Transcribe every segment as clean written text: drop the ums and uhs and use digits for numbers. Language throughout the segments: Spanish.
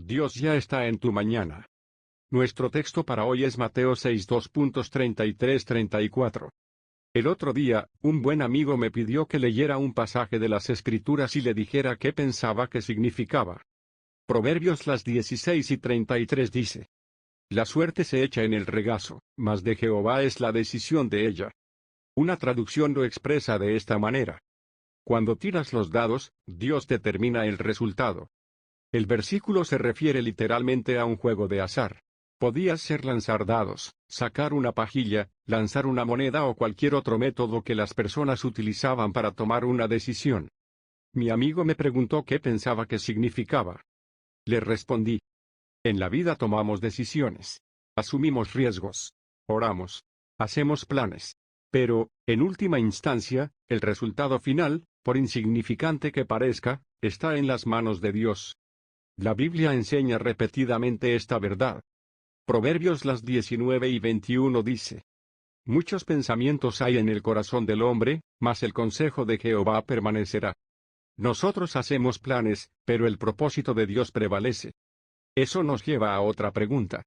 Dios ya está en tu mañana. Nuestro texto para hoy es Mateo 6, 2.33-34. El otro día, un buen amigo me pidió que leyera un pasaje de las Escrituras y le dijera qué pensaba que significaba. Proverbios las 16:33 dice: La suerte se echa en el regazo, mas de Jehová es la decisión de ella. Una traducción lo expresa de esta manera: cuando tiras los dados, Dios determina el resultado. El versículo se refiere literalmente a un juego de azar. Podía ser lanzar dados, sacar una pajilla, lanzar una moneda o cualquier otro método que las personas utilizaban para tomar una decisión. Mi amigo me preguntó qué pensaba que significaba. Le respondí: en la vida tomamos decisiones, asumimos riesgos, oramos, hacemos planes. Pero, en última instancia, el resultado final, por insignificante que parezca, está en las manos de Dios. La Biblia enseña repetidamente esta verdad. Proverbios las 19:21 dice: muchos pensamientos hay en el corazón del hombre, mas el consejo de Jehová permanecerá. Nosotros hacemos planes, pero el propósito de Dios prevalece. Eso nos lleva a otra pregunta.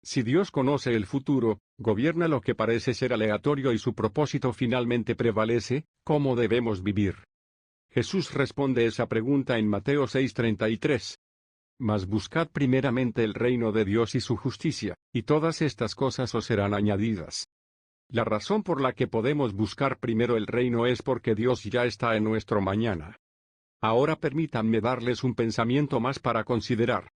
Si Dios conoce el futuro, gobierna lo que parece ser aleatorio y su propósito finalmente prevalece, ¿cómo debemos vivir? Jesús responde esa pregunta en Mateo 6:33. Mas buscad primeramente el reino de Dios y su justicia, y todas estas cosas os serán añadidas. La razón por la que podemos buscar primero el reino es porque Dios ya está en nuestro mañana. Ahora permítanme darles un pensamiento más para considerar.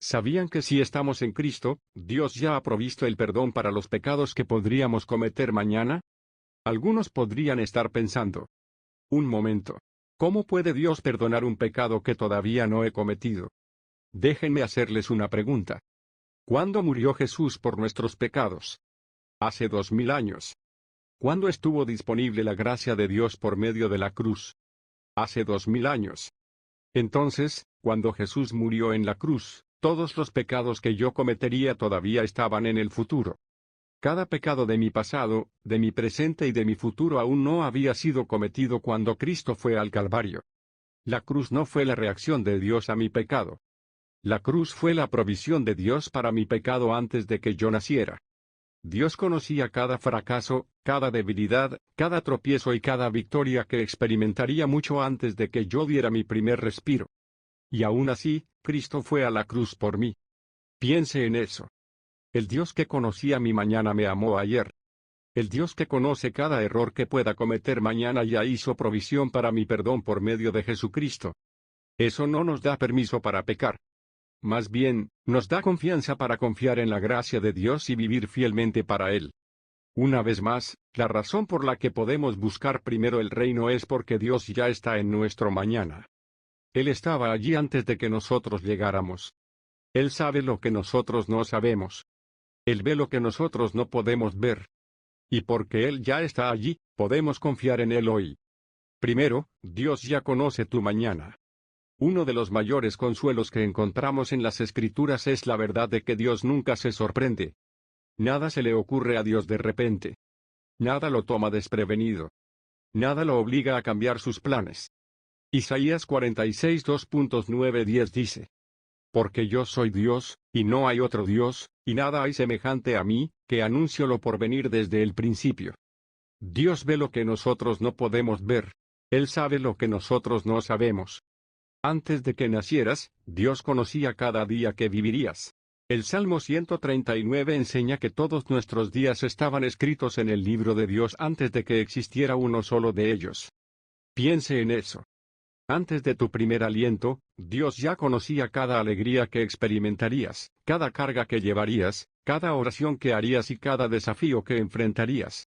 ¿Sabían que si estamos en Cristo, Dios ya ha provisto el perdón para los pecados que podríamos cometer mañana? Algunos podrían estar pensando: un momento, ¿cómo puede Dios perdonar un pecado que todavía no he cometido? Déjenme hacerles una pregunta. ¿Cuándo murió Jesús por nuestros pecados? Hace 2000 años. ¿Cuándo estuvo disponible la gracia de Dios por medio de la cruz? Hace 2000 años. Entonces, cuando Jesús murió en la cruz, todos los pecados que yo cometería todavía estaban en el futuro. Cada pecado de mi pasado, de mi presente y de mi futuro aún no había sido cometido cuando Cristo fue al Calvario. La cruz no fue la reacción de Dios a mi pecado. La cruz fue la provisión de Dios para mi pecado antes de que yo naciera. Dios conocía cada fracaso, cada debilidad, cada tropiezo y cada victoria que experimentaría mucho antes de que yo diera mi primer respiro. Y aún así, Cristo fue a la cruz por mí. Piense en eso. El Dios que conocía mi mañana me amó ayer. El Dios que conoce cada error que pueda cometer mañana ya hizo provisión para mi perdón por medio de Jesucristo. Eso no nos da permiso para pecar. Más bien, nos da confianza para confiar en la gracia de Dios y vivir fielmente para Él. Una vez más, la razón por la que podemos buscar primero el reino es porque Dios ya está en nuestro mañana. Él estaba allí antes de que nosotros llegáramos. Él sabe lo que nosotros no sabemos. Él ve lo que nosotros no podemos ver. Y porque Él ya está allí, podemos confiar en Él hoy. Primero, Dios ya conoce tu mañana. Uno de los mayores consuelos que encontramos en las Escrituras es la verdad de que Dios nunca se sorprende. Nada se le ocurre a Dios de repente. Nada lo toma desprevenido. Nada lo obliga a cambiar sus planes. Isaías 46, 2.9-10 dice: porque yo soy Dios, y no hay otro Dios, y nada hay semejante a mí, que anuncio lo porvenir desde el principio. Dios ve lo que nosotros no podemos ver. Él sabe lo que nosotros no sabemos. Antes de que nacieras, Dios conocía cada día que vivirías. El Salmo 139 enseña que todos nuestros días estaban escritos en el libro de Dios antes de que existiera uno solo de ellos. Piense en eso. Antes de tu primer aliento, Dios ya conocía cada alegría que experimentarías, cada carga que llevarías, cada oración que harías y cada desafío que enfrentarías.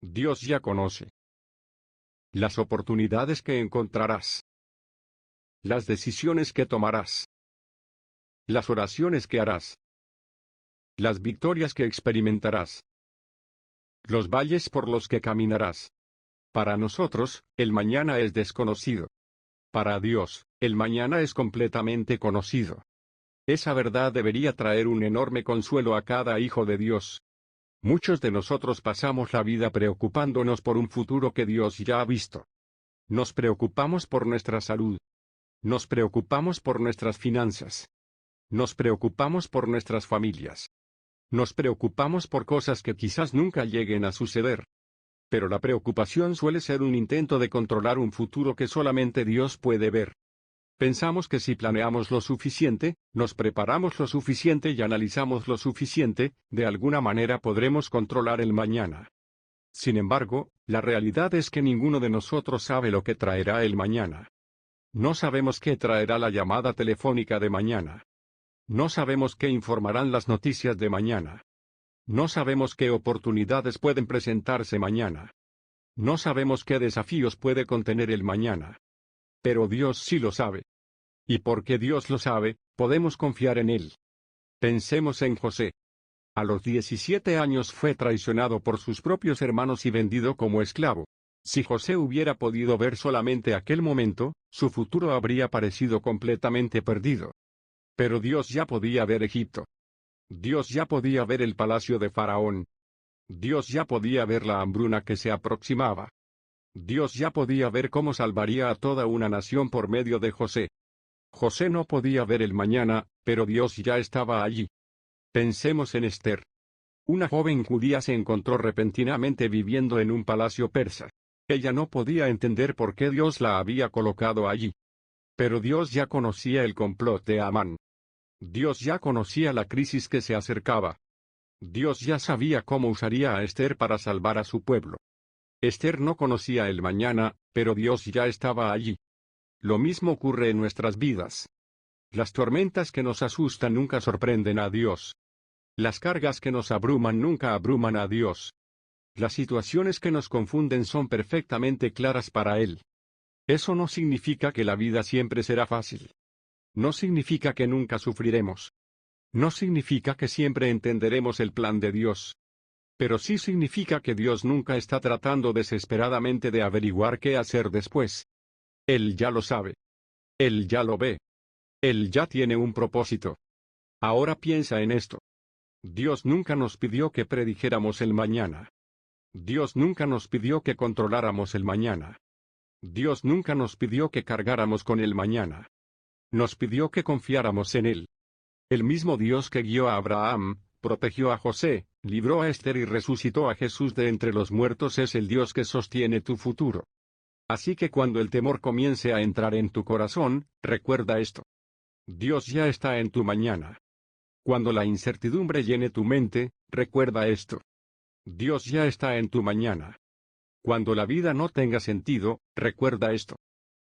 Dios ya conoce las oportunidades que encontrarás, las decisiones que tomarás, las oraciones que harás, las victorias que experimentarás, los valles por los que caminarás. Para nosotros, el mañana es desconocido. Para Dios, el mañana es completamente conocido. Esa verdad debería traer un enorme consuelo a cada hijo de Dios. Muchos de nosotros pasamos la vida preocupándonos por un futuro que Dios ya ha visto. Nos preocupamos por nuestra salud. Nos preocupamos por nuestras finanzas. Nos preocupamos por nuestras familias. Nos preocupamos por cosas que quizás nunca lleguen a suceder. Pero la preocupación suele ser un intento de controlar un futuro que solamente Dios puede ver. Pensamos que si planeamos lo suficiente, nos preparamos lo suficiente y analizamos lo suficiente, de alguna manera podremos controlar el mañana. Sin embargo, la realidad es que ninguno de nosotros sabe lo que traerá el mañana. No sabemos qué traerá la llamada telefónica de mañana. No sabemos qué informarán las noticias de mañana. No sabemos qué oportunidades pueden presentarse mañana. No sabemos qué desafíos puede contener el mañana. Pero Dios sí lo sabe. Y porque Dios lo sabe, podemos confiar en Él. Pensemos en José. A los 17 años fue traicionado por sus propios hermanos y vendido como esclavo. Si José hubiera podido ver solamente aquel momento, su futuro habría parecido completamente perdido. Pero Dios ya podía ver Egipto. Dios ya podía ver el palacio de Faraón. Dios ya podía ver la hambruna que se aproximaba. Dios ya podía ver cómo salvaría a toda una nación por medio de José. José no podía ver el mañana, pero Dios ya estaba allí. Pensemos en Esther. Una joven judía se encontró repentinamente viviendo en un palacio persa. Ella no podía entender por qué Dios la había colocado allí. Pero Dios ya conocía el complot de Amán. Dios ya conocía la crisis que se acercaba. Dios ya sabía cómo usaría a Esther para salvar a su pueblo. Esther no conocía el mañana, pero Dios ya estaba allí. Lo mismo ocurre en nuestras vidas. Las tormentas que nos asustan nunca sorprenden a Dios. Las cargas que nos abruman nunca abruman a Dios. Las situaciones que nos confunden son perfectamente claras para Él. Eso no significa que la vida siempre será fácil. No significa que nunca sufriremos. No significa que siempre entenderemos el plan de Dios. Pero sí significa que Dios nunca está tratando desesperadamente de averiguar qué hacer después. Él ya lo sabe. Él ya lo ve. Él ya tiene un propósito. Ahora piensa en esto. Dios nunca nos pidió que predijéramos el mañana. Dios nunca nos pidió que controláramos el mañana. Dios nunca nos pidió que cargáramos con el mañana. Nos pidió que confiáramos en Él. El mismo Dios que guió a Abraham, protegió a José, libró a Esther y resucitó a Jesús de entre los muertos es el Dios que sostiene tu futuro. Así que cuando el temor comience a entrar en tu corazón, recuerda esto. Dios ya está en tu mañana. Cuando la incertidumbre llene tu mente, recuerda esto. Dios ya está en tu mañana. Cuando la vida no tenga sentido, recuerda esto.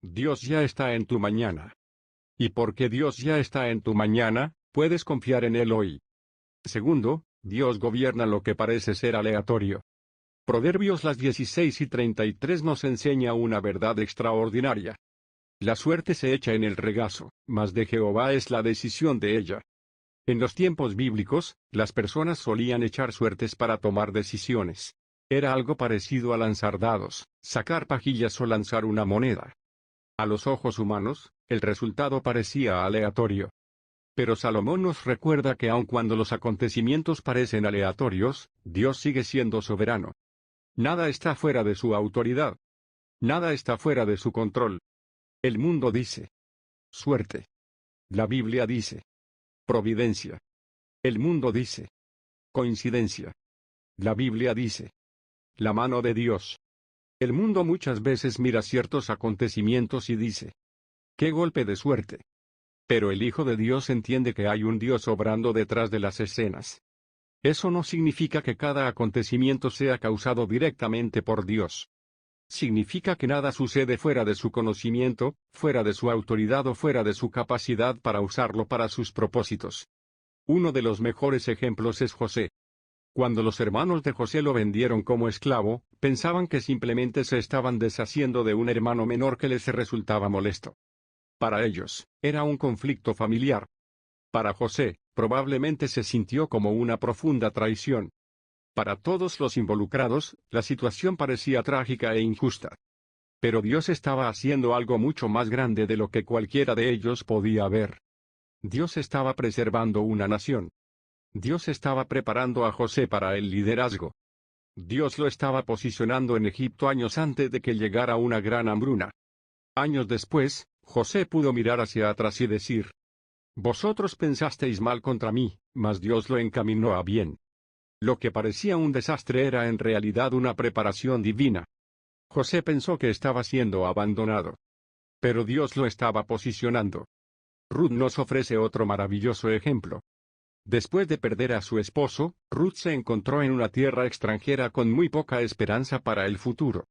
Dios ya está en tu mañana. Y porque Dios ya está en tu mañana, puedes confiar en Él hoy. Segundo, Dios gobierna lo que parece ser aleatorio. Proverbios las 16:33 nos enseña una verdad extraordinaria. La suerte se echa en el regazo, mas de Jehová es la decisión de ella. En los tiempos bíblicos, las personas solían echar suertes para tomar decisiones. Era algo parecido a lanzar dados, sacar pajillas o lanzar una moneda. A los ojos humanos, el resultado parecía aleatorio. Pero Salomón nos recuerda que aun cuando los acontecimientos parecen aleatorios, Dios sigue siendo soberano. Nada está fuera de su autoridad. Nada está fuera de su control. El mundo dice suerte. La Biblia dice providencia. El mundo dice coincidencia. La Biblia dice la mano de Dios. El mundo muchas veces mira ciertos acontecimientos y dice ¡qué golpe de suerte! Pero el Hijo de Dios entiende que hay un Dios obrando detrás de las escenas. Eso no significa que cada acontecimiento sea causado directamente por Dios. Significa que nada sucede fuera de su conocimiento, fuera de su autoridad o fuera de su capacidad para usarlo para sus propósitos. Uno de los mejores ejemplos es José. Cuando los hermanos de José lo vendieron como esclavo, pensaban que simplemente se estaban deshaciendo de un hermano menor que les resultaba molesto. Para ellos, era un conflicto familiar. Para José, probablemente se sintió como una profunda traición. Para todos los involucrados, la situación parecía trágica e injusta. Pero Dios estaba haciendo algo mucho más grande de lo que cualquiera de ellos podía ver. Dios estaba preservando una nación. Dios estaba preparando a José para el liderazgo. Dios lo estaba posicionando en Egipto años antes de que llegara una gran hambruna. Años después, José pudo mirar hacia atrás y decir, Vosotros pensasteis mal contra mí, mas Dios lo encaminó a bien. Lo que parecía un desastre era en realidad una preparación divina. José pensó que estaba siendo abandonado. Pero Dios lo estaba posicionando. Ruth nos ofrece otro maravilloso ejemplo. Después de perder a su esposo, Ruth se encontró en una tierra extranjera con muy poca esperanza para el futuro.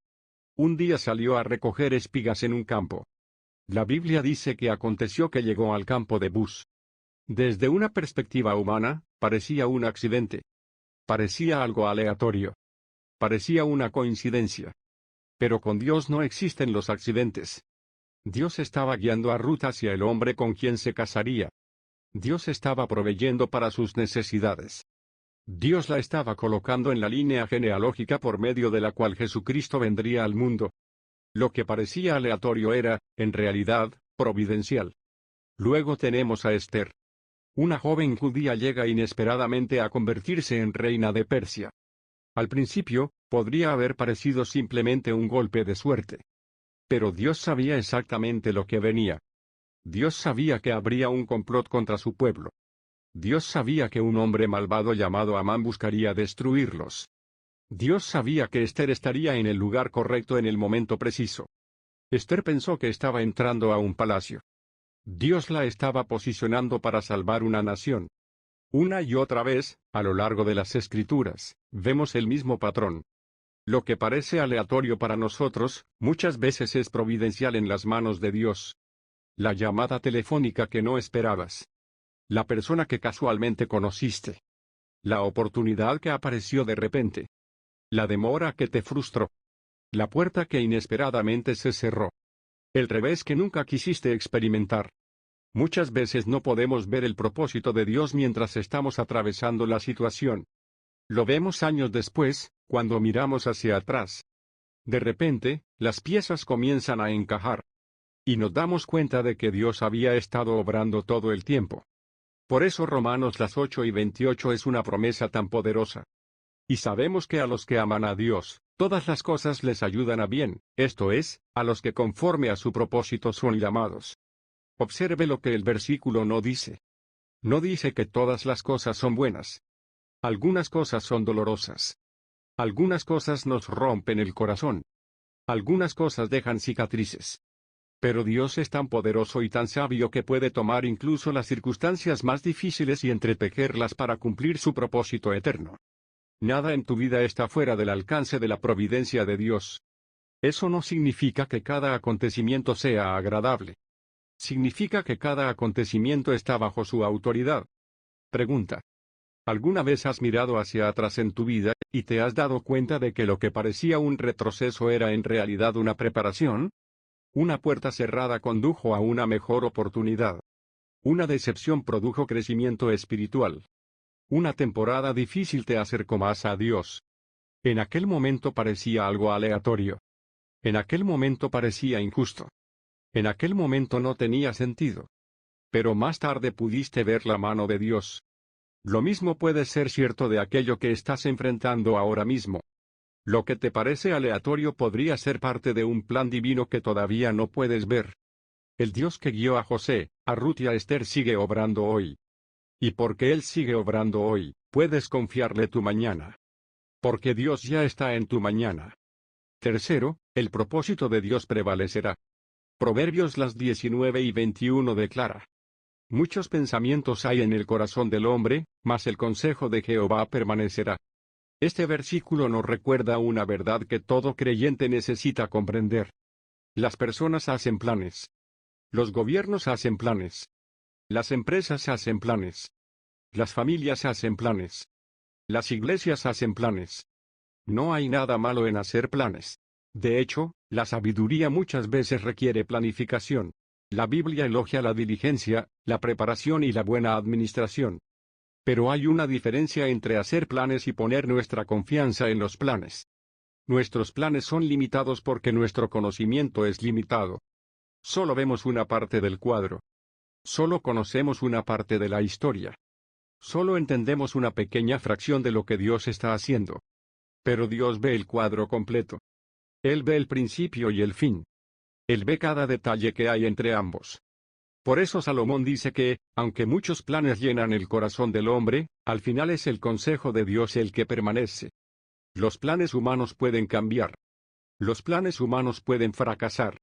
Un día salió a recoger espigas en un campo. La Biblia dice que aconteció que llegó al campo de Buz. Desde una perspectiva humana, parecía un accidente. Parecía algo aleatorio. Parecía una coincidencia. Pero con Dios no existen los accidentes. Dios estaba guiando a Ruth hacia el hombre con quien se casaría. Dios estaba proveyendo para sus necesidades. Dios la estaba colocando en la línea genealógica por medio de la cual Jesucristo vendría al mundo. Lo que parecía aleatorio era, en realidad, providencial. Luego tenemos a Esther. Una joven judía llega inesperadamente a convertirse en reina de Persia. Al principio, podría haber parecido simplemente un golpe de suerte. Pero Dios sabía exactamente lo que venía. Dios sabía que habría un complot contra su pueblo. Dios sabía que un hombre malvado llamado Amán buscaría destruirlos. Dios sabía que Esther estaría en el lugar correcto en el momento preciso. Esther pensó que estaba entrando a un palacio. Dios la estaba posicionando para salvar una nación. Una y otra vez, a lo largo de las Escrituras, vemos el mismo patrón. Lo que parece aleatorio para nosotros, muchas veces es providencial en las manos de Dios. La llamada telefónica que no esperabas. La persona que casualmente conociste. La oportunidad que apareció de repente. La demora que te frustró. La puerta que inesperadamente se cerró. El revés que nunca quisiste experimentar. Muchas veces no podemos ver el propósito de Dios mientras estamos atravesando la situación. Lo vemos años después, cuando miramos hacia atrás. De repente, las piezas comienzan a encajar. Y nos damos cuenta de que Dios había estado obrando todo el tiempo. Por eso Romanos las 8:28 es una promesa tan poderosa. Y sabemos que a los que aman a Dios, todas las cosas les ayudan a bien, esto es, a los que conforme a su propósito son llamados. Observe lo que el versículo no dice. No dice que todas las cosas son buenas. Algunas cosas son dolorosas. Algunas cosas nos rompen el corazón. Algunas cosas dejan cicatrices. Pero Dios es tan poderoso y tan sabio que puede tomar incluso las circunstancias más difíciles y entretejerlas para cumplir su propósito eterno. Nada en tu vida está fuera del alcance de la providencia de Dios. Eso no significa que cada acontecimiento sea agradable. Significa que cada acontecimiento está bajo su autoridad. Pregunta. ¿Alguna vez has mirado hacia atrás en tu vida, y te has dado cuenta de que lo que parecía un retroceso era en realidad una preparación? Una puerta cerrada condujo a una mejor oportunidad. Una decepción produjo crecimiento espiritual. Una temporada difícil te acercó más a Dios. En aquel momento parecía algo aleatorio. En aquel momento parecía injusto. En aquel momento no tenía sentido. Pero más tarde pudiste ver la mano de Dios. Lo mismo puede ser cierto de aquello que estás enfrentando ahora mismo. Lo que te parece aleatorio podría ser parte de un plan divino que todavía no puedes ver. El Dios que guió a José, a Ruth y a Esther sigue obrando hoy. Y porque Él sigue obrando hoy, puedes confiarle tu mañana. Porque Dios ya está en tu mañana. Tercero, el propósito de Dios prevalecerá. Proverbios las 19:21 declara. Muchos pensamientos hay en el corazón del hombre, mas el consejo de Jehová permanecerá. Este versículo nos recuerda una verdad que todo creyente necesita comprender. Las personas hacen planes. Los gobiernos hacen planes. Las empresas hacen planes. Las familias hacen planes. Las iglesias hacen planes. No hay nada malo en hacer planes. De hecho, la sabiduría muchas veces requiere planificación. La Biblia elogia la diligencia, la preparación y la buena administración. Pero hay una diferencia entre hacer planes y poner nuestra confianza en los planes. Nuestros planes son limitados porque nuestro conocimiento es limitado. Solo vemos una parte del cuadro. Solo conocemos una parte de la historia. Solo entendemos una pequeña fracción de lo que Dios está haciendo. Pero Dios ve el cuadro completo. Él ve el principio y el fin. Él ve cada detalle que hay entre ambos. Por eso Salomón dice que, aunque muchos planes llenan el corazón del hombre, al final es el consejo de Dios el que permanece. Los planes humanos pueden cambiar. Los planes humanos pueden fracasar.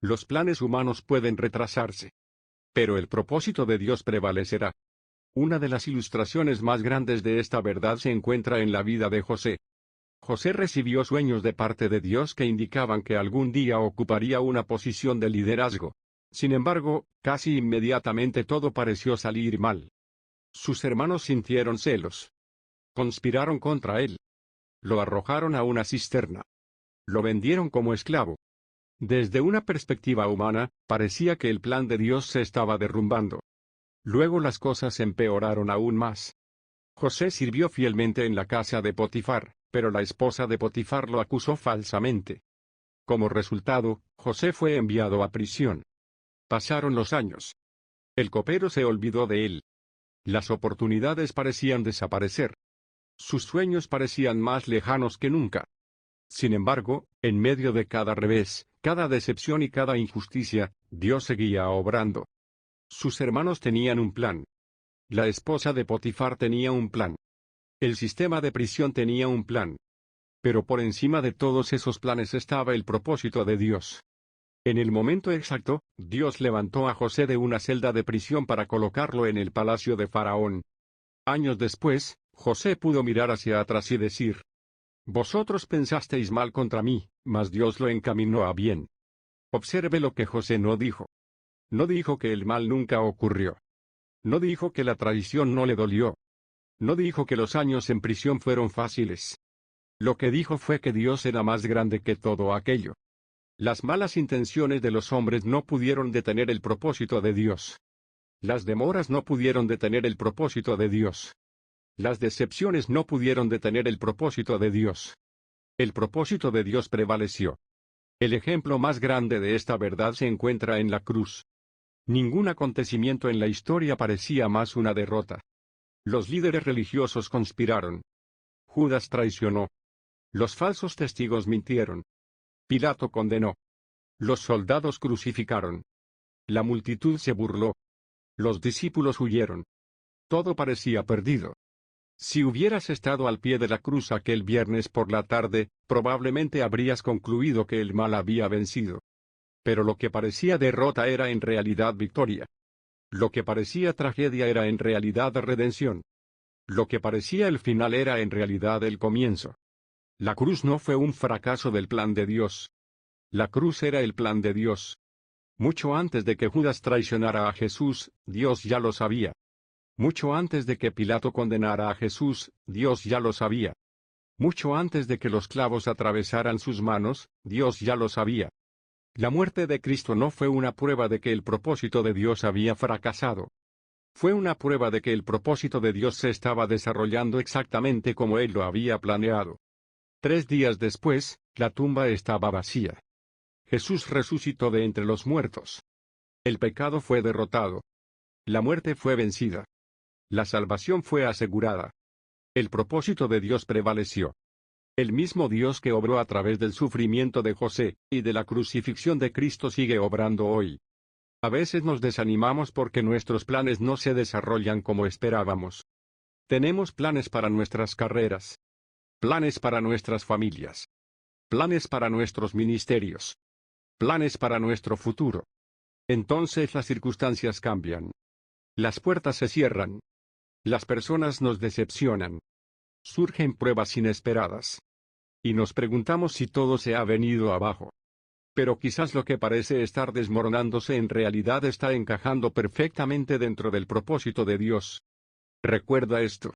Los planes humanos pueden retrasarse. Pero el propósito de Dios prevalecerá. Una de las ilustraciones más grandes de esta verdad se encuentra en la vida de José. José recibió sueños de parte de Dios que indicaban que algún día ocuparía una posición de liderazgo. Sin embargo, casi inmediatamente todo pareció salir mal. Sus hermanos sintieron celos. Conspiraron contra él. Lo arrojaron a una cisterna. Lo vendieron como esclavo. Desde una perspectiva humana, parecía que el plan de Dios se estaba derrumbando. Luego las cosas empeoraron aún más. José sirvió fielmente en la casa de Potifar, pero la esposa de Potifar lo acusó falsamente. Como resultado, José fue enviado a prisión. Pasaron los años. El copero se olvidó de él. Las oportunidades parecían desaparecer. Sus sueños parecían más lejanos que nunca. Sin embargo, en medio de cada revés, cada decepción y cada injusticia, Dios seguía obrando. Sus hermanos tenían un plan. La esposa de Potifar tenía un plan. El sistema de prisión tenía un plan. Pero por encima de todos esos planes estaba el propósito de Dios. En el momento exacto, Dios levantó a José de una celda de prisión para colocarlo en el palacio de Faraón. Años después, José pudo mirar hacia atrás y decir: «Vosotros pensasteis mal contra mí, mas Dios lo encaminó a bien». Observe lo que José no dijo. No dijo que el mal nunca ocurrió. No dijo que la traición no le dolió. No dijo que los años en prisión fueron fáciles. Lo que dijo fue que Dios era más grande que todo aquello. Las malas intenciones de los hombres no pudieron detener el propósito de Dios. Las demoras no pudieron detener el propósito de Dios. Las decepciones no pudieron detener el propósito de Dios. El propósito de Dios prevaleció. El ejemplo más grande de esta verdad se encuentra en la cruz. Ningún acontecimiento en la historia parecía más una derrota. Los líderes religiosos conspiraron. Judas traicionó. Los falsos testigos mintieron. Pilato condenó. Los soldados crucificaron. La multitud se burló. Los discípulos huyeron. Todo parecía perdido. Si hubieras estado al pie de la cruz aquel viernes por la tarde, probablemente habrías concluido que el mal había vencido. Pero lo que parecía derrota era en realidad victoria. Lo que parecía tragedia era en realidad redención. Lo que parecía el final era en realidad el comienzo. La cruz no fue un fracaso del plan de Dios. La cruz era el plan de Dios. Mucho antes de que Judas traicionara a Jesús, Dios ya lo sabía. Mucho antes de que Pilato condenara a Jesús, Dios ya lo sabía. Mucho antes de que los clavos atravesaran sus manos, Dios ya lo sabía. La muerte de Cristo no fue una prueba de que el propósito de Dios había fracasado. Fue una prueba de que el propósito de Dios se estaba desarrollando exactamente como Él lo había planeado. 3 días después, la tumba estaba vacía. Jesús resucitó de entre los muertos. El pecado fue derrotado. La muerte fue vencida. La salvación fue asegurada. El propósito de Dios prevaleció. El mismo Dios que obró a través del sufrimiento de José, y de la crucifixión de Cristo sigue obrando hoy. A veces nos desanimamos porque nuestros planes no se desarrollan como esperábamos. Tenemos planes para nuestras carreras. Planes para nuestras familias. Planes para nuestros ministerios. Planes para nuestro futuro. Entonces las circunstancias cambian. Las puertas se cierran. Las personas nos decepcionan. Surgen pruebas inesperadas. Y nos preguntamos si todo se ha venido abajo. Pero quizás lo que parece estar desmoronándose en realidad está encajando perfectamente dentro del propósito de Dios. Recuerda esto.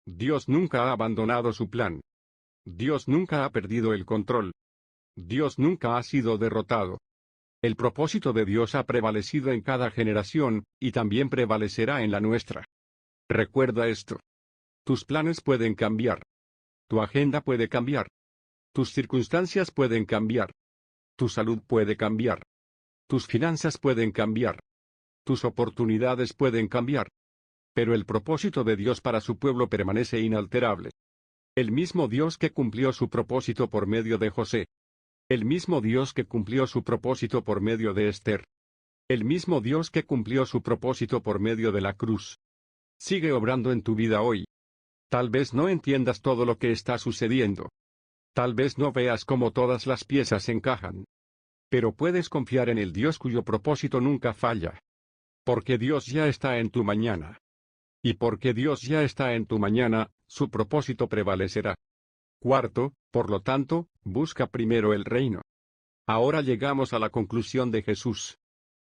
Dios nunca ha abandonado su plan. Dios nunca ha perdido el control. Dios nunca ha sido derrotado. El propósito de Dios ha prevalecido en cada generación, y también prevalecerá en la nuestra. Recuerda esto. Tus planes pueden cambiar. Tu agenda puede cambiar. Tus circunstancias pueden cambiar. Tu salud puede cambiar. Tus finanzas pueden cambiar. Tus oportunidades pueden cambiar. Pero el propósito de Dios para su pueblo permanece inalterable. El mismo Dios que cumplió su propósito por medio de José. El mismo Dios que cumplió su propósito por medio de Esther. El mismo Dios que cumplió su propósito por medio de la cruz sigue obrando en tu vida hoy. Tal vez no entiendas todo lo que está sucediendo. Tal vez no veas cómo todas las piezas encajan. Pero puedes confiar en el Dios cuyo propósito nunca falla. Porque Dios ya está en tu mañana. Y porque Dios ya está en tu mañana, su propósito prevalecerá. Cuarto, por lo tanto, busca primero el reino. Ahora llegamos a la conclusión de Jesús.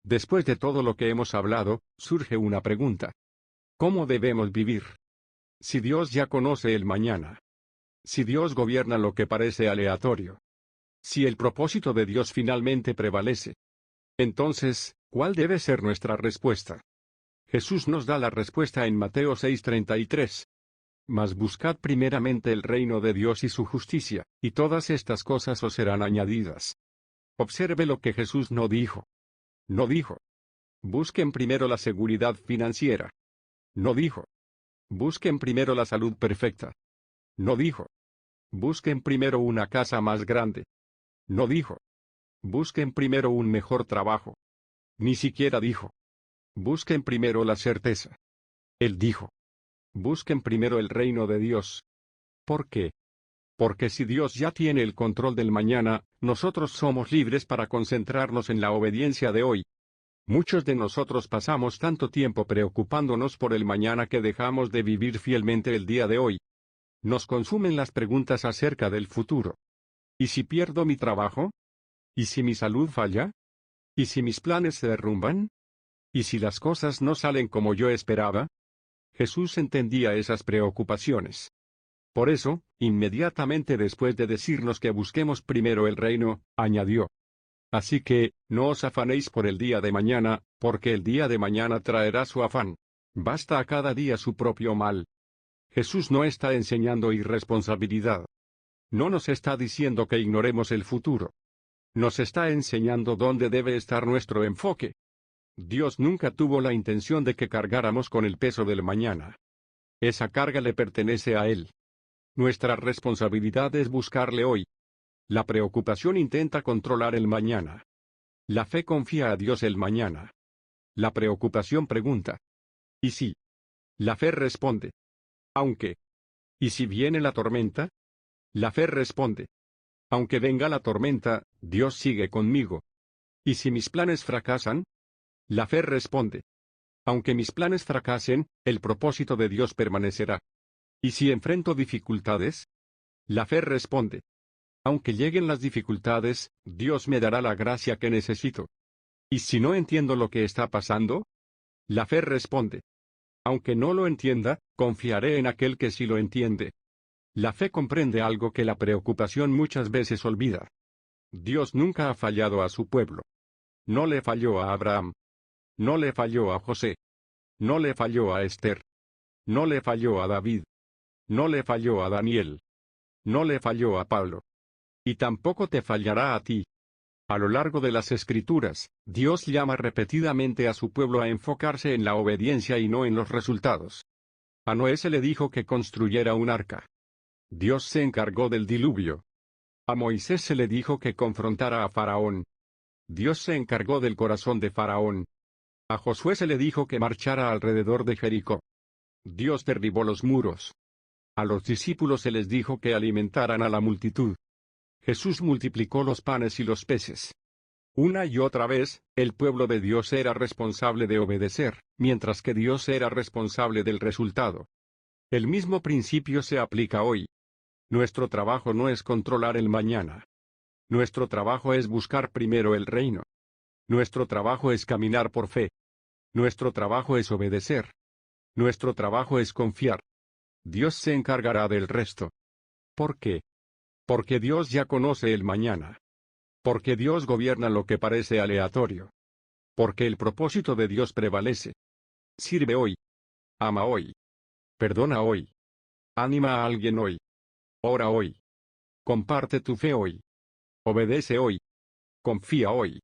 Después de todo lo que hemos hablado, surge una pregunta. ¿Cómo debemos vivir? Si Dios ya conoce el mañana. Si Dios gobierna lo que parece aleatorio. Si el propósito de Dios finalmente prevalece. Entonces, ¿cuál debe ser nuestra respuesta? Jesús nos da la respuesta en Mateo 6:33. Mas buscad primeramente el reino de Dios y su justicia, y todas estas cosas os serán añadidas. Observe lo que Jesús no dijo. No dijo: busquen primero la seguridad financiera. No dijo: busquen primero la salud perfecta. No dijo: busquen primero una casa más grande. No dijo: busquen primero un mejor trabajo. Ni siquiera dijo: busquen primero la certeza. Él dijo: busquen primero el reino de Dios. ¿Por qué? Porque si Dios ya tiene el control del mañana, nosotros somos libres para concentrarnos en la obediencia de hoy. Muchos de nosotros pasamos tanto tiempo preocupándonos por el mañana que dejamos de vivir fielmente el día de hoy. Nos consumen las preguntas acerca del futuro. ¿Y si pierdo mi trabajo? ¿Y si mi salud falla? ¿Y si mis planes se derrumban? ¿Y si las cosas no salen como yo esperaba? Jesús entendía esas preocupaciones. Por eso, inmediatamente después de decirnos que busquemos primero el reino, añadió: así que, no os afanéis por el día de mañana, porque el día de mañana traerá su afán. Basta a cada día su propio mal. Jesús no está enseñando irresponsabilidad. No nos está diciendo que ignoremos el futuro. Nos está enseñando dónde debe estar nuestro enfoque. Dios nunca tuvo la intención de que cargáramos con el peso del mañana. Esa carga le pertenece a Él. Nuestra responsabilidad es buscarle hoy. La preocupación intenta controlar el mañana. La fe confía a Dios el mañana. La preocupación pregunta: ¿y si? La fe responde: aunque. ¿Y si viene la tormenta? La fe responde: aunque venga la tormenta, Dios sigue conmigo. ¿Y si mis planes fracasan? La fe responde: aunque mis planes fracasen, el propósito de Dios permanecerá. ¿Y si enfrento dificultades? La fe responde: aunque lleguen las dificultades, Dios me dará la gracia que necesito. ¿Y si no entiendo lo que está pasando? La fe responde: aunque no lo entienda, confiaré en aquel que sí lo entiende. La fe comprende algo que la preocupación muchas veces olvida. Dios nunca ha fallado a su pueblo. No le falló a Abraham. No le falló a José. No le falló a Esther. No le falló a David. No le falló a Daniel. No le falló a Pablo. Y tampoco te fallará a ti. A lo largo de las Escrituras, Dios llama repetidamente a su pueblo a enfocarse en la obediencia y no en los resultados. A Noé se le dijo que construyera un arca. Dios se encargó del diluvio. A Moisés se le dijo que confrontara a Faraón. Dios se encargó del corazón de Faraón. A Josué se le dijo que marchara alrededor de Jericó. Dios derribó los muros. A los discípulos se les dijo que alimentaran a la multitud. Jesús multiplicó los panes y los peces. Una y otra vez, el pueblo de Dios era responsable de obedecer, mientras que Dios era responsable del resultado. El mismo principio se aplica hoy. Nuestro trabajo no es controlar el mañana. Nuestro trabajo es buscar primero el reino. Nuestro trabajo es caminar por fe. Nuestro trabajo es obedecer. Nuestro trabajo es confiar. Dios se encargará del resto. ¿Por qué? Porque Dios ya conoce el mañana. Porque Dios gobierna lo que parece aleatorio. Porque el propósito de Dios prevalece. Sirve hoy. Ama hoy. Perdona hoy. Anima a alguien hoy. Ora hoy. Comparte tu fe hoy. Obedece hoy. Confía hoy.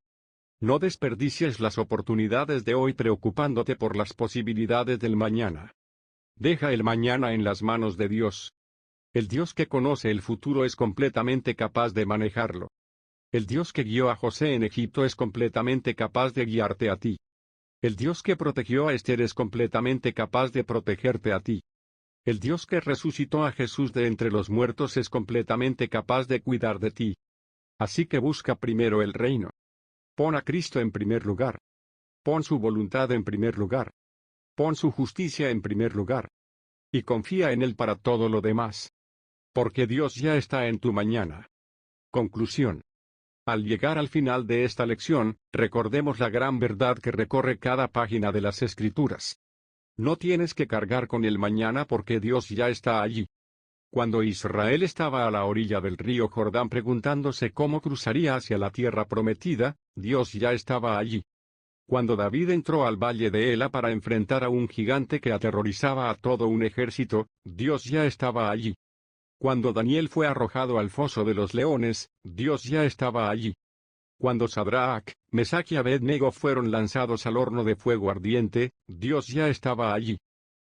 No desperdicies las oportunidades de hoy preocupándote por las posibilidades del mañana. Deja el mañana en las manos de Dios. El Dios que conoce el futuro es completamente capaz de manejarlo. El Dios que guió a José en Egipto es completamente capaz de guiarte a ti. El Dios que protegió a Esther es completamente capaz de protegerte a ti. El Dios que resucitó a Jesús de entre los muertos es completamente capaz de cuidar de ti. Así que busca primero el reino. Pon a Cristo en primer lugar. Pon su voluntad en primer lugar. Pon su justicia en primer lugar. Y confía en Él para todo lo demás. Porque Dios ya está en tu mañana. Conclusión. Al llegar al final de esta lección, recordemos la gran verdad que recorre cada página de las Escrituras. No tienes que cargar con el mañana porque Dios ya está allí. Cuando Israel estaba a la orilla del río Jordán preguntándose cómo cruzaría hacia la tierra prometida, Dios ya estaba allí. Cuando David entró al valle de Ela para enfrentar a un gigante que aterrorizaba a todo un ejército, Dios ya estaba allí. Cuando Daniel fue arrojado al foso de los leones, Dios ya estaba allí. Cuando Sadrach, Mesach y Abed-nego fueron lanzados al horno de fuego ardiente, Dios ya estaba allí.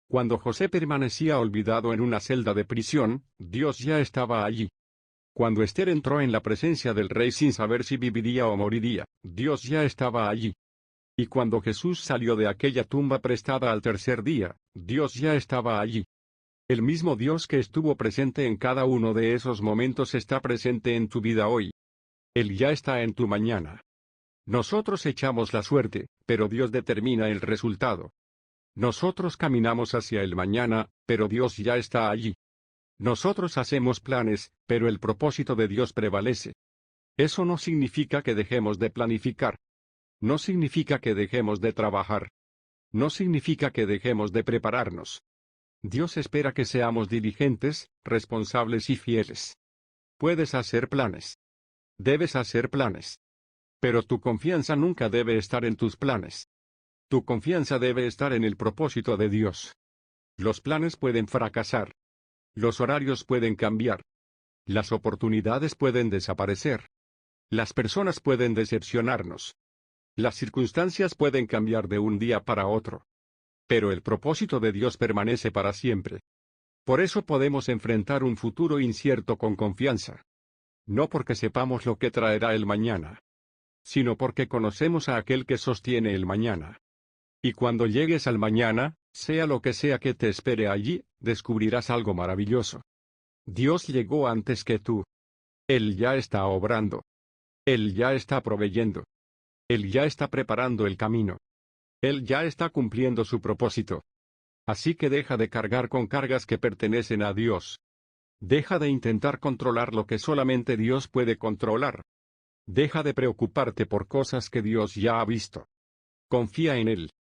Cuando José permanecía olvidado en una celda de prisión, Dios ya estaba allí. Cuando Esther entró en la presencia del rey sin saber si viviría o moriría, Dios ya estaba allí. Y cuando Jesús salió de aquella tumba prestada al tercer día, Dios ya estaba allí. El mismo Dios que estuvo presente en cada uno de esos momentos está presente en tu vida hoy. Él ya está en tu mañana. Nosotros echamos la suerte, pero Dios determina el resultado. Nosotros caminamos hacia el mañana, pero Dios ya está allí. Nosotros hacemos planes, pero el propósito de Dios prevalece. Eso no significa que dejemos de planificar. No significa que dejemos de trabajar. No significa que dejemos de prepararnos. Dios espera que seamos diligentes, responsables y fieles. Puedes hacer planes. Debes hacer planes. Pero tu confianza nunca debe estar en tus planes. Tu confianza debe estar en el propósito de Dios. Los planes pueden fracasar. Los horarios pueden cambiar. Las oportunidades pueden desaparecer. Las personas pueden decepcionarnos. Las circunstancias pueden cambiar de un día para otro. Pero el propósito de Dios permanece para siempre. Por eso podemos enfrentar un futuro incierto con confianza. No porque sepamos lo que traerá el mañana, sino porque conocemos a aquel que sostiene el mañana. Y cuando llegues al mañana, sea lo que sea que te espere allí, descubrirás algo maravilloso. Dios llegó antes que tú. Él ya está obrando. Él ya está proveyendo. Él ya está preparando el camino. Él ya está cumpliendo su propósito. Así que deja de cargar con cargas que pertenecen a Dios. Deja de intentar controlar lo que solamente Dios puede controlar. Deja de preocuparte por cosas que Dios ya ha visto. Confía en Él.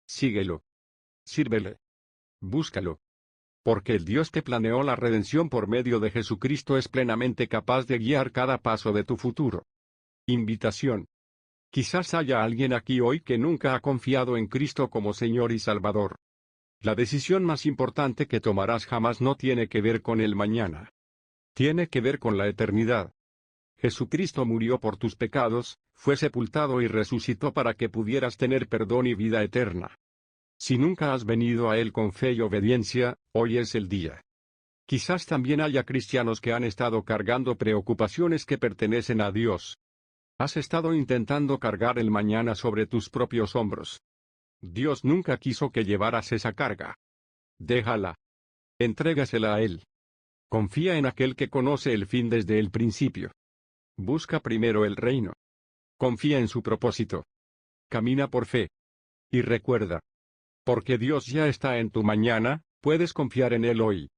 Síguelo. Sírvele. Búscalo. Porque el Dios que planeó la redención por medio de Jesucristo es plenamente capaz de guiar cada paso de tu futuro. Invitación. Quizás haya alguien aquí hoy que nunca ha confiado en Cristo como Señor y Salvador. La decisión más importante que tomarás jamás no tiene que ver con el mañana. Tiene que ver con la eternidad. Jesucristo murió por tus pecados, fue sepultado y resucitó para que pudieras tener perdón y vida eterna. Si nunca has venido a Él con fe y obediencia, hoy es el día. Quizás también haya cristianos que han estado cargando preocupaciones que pertenecen a Dios. Has estado intentando cargar el mañana sobre tus propios hombros. Dios nunca quiso que llevaras esa carga. Déjala. Entrégasela a Él. Confía en aquel que conoce el fin desde el principio. Busca primero el reino. Confía en su propósito. Camina por fe. Y recuerda. Porque Dios ya está en tu mañana, puedes confiar en Él hoy.